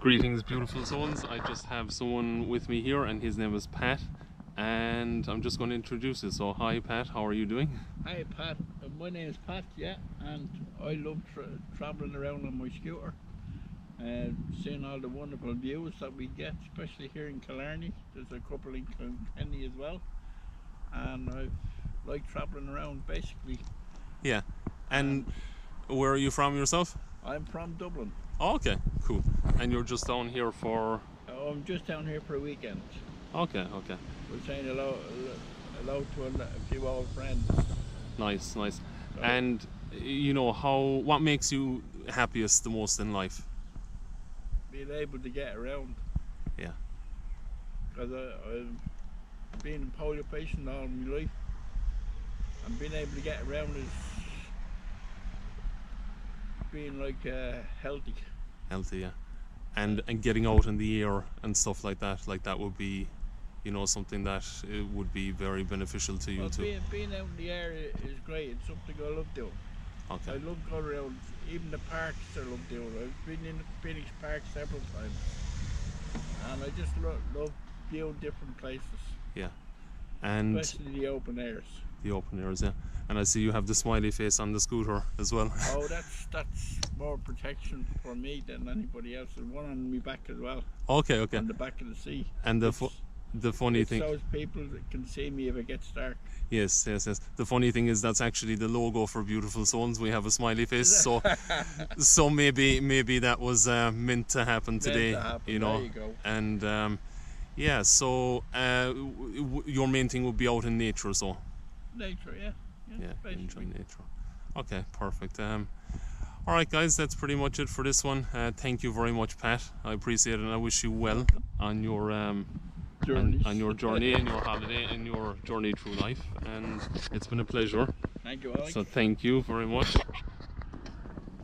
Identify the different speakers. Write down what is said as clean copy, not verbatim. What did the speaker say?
Speaker 1: Greetings, beautiful souls. I just have someone with me here, and his name is Pat, and I'm just going to introduce you. So, hi Pat, how are you doing?
Speaker 2: Hi Pat, my name is Pat, yeah, and I love travelling around on my scooter and seeing all the wonderful views that we get, especially here in Killarney. There's a couple in Kilkenny as well, and I like travelling around basically.
Speaker 1: Yeah, and where are you from yourself?
Speaker 2: I'm from Dublin.
Speaker 1: Oh, okay, cool. And you're just down here for?
Speaker 2: Oh, I'm just down here for a weekend.
Speaker 1: Okay, okay.
Speaker 2: We're saying hello to a few old friends.
Speaker 1: Nice.
Speaker 2: So,
Speaker 1: and you know, what makes you happiest the most in life?
Speaker 2: being able to get around.
Speaker 1: Yeah.
Speaker 2: Because I've been a polio patient all my life, and being able to get around is being like healthy.
Speaker 1: Healthy, yeah. And getting out in the air and stuff like that would be, you know, something that it would be very beneficial to you
Speaker 2: well,
Speaker 1: too.
Speaker 2: Being out in the air is great. It's something I love doing.
Speaker 1: Okay.
Speaker 2: I love going around, even the parks I love doing. I've been in the Phoenix Park several times, and I just love viewing different places.
Speaker 1: Yeah. And
Speaker 2: especially the open airs.
Speaker 1: The open airs, yeah. And I see you have the smiley face on the scooter as well.
Speaker 2: Oh, that's more protection for me than anybody else. There's one on my back as well.
Speaker 1: Okay.
Speaker 2: On the back of the seat.
Speaker 1: And the funny thing,
Speaker 2: those people that can see me if it gets dark.
Speaker 1: Yes. The funny thing is that's actually the logo for Beautiful Souls. We have a smiley face, so maybe that was meant to happen today. You know.
Speaker 2: There you go.
Speaker 1: And yeah. So your main thing would be out in nature, so.
Speaker 2: Nature, yeah.
Speaker 1: Yeah, enjoy nature. Okay, perfect. All right, guys, that's pretty much it for this one. Thank you very much, Pat. I appreciate it, and I wish you well on your on your journey and your holiday and your journey through life. And it's been a pleasure.
Speaker 2: Thank you, Alex.
Speaker 1: So thank you very much.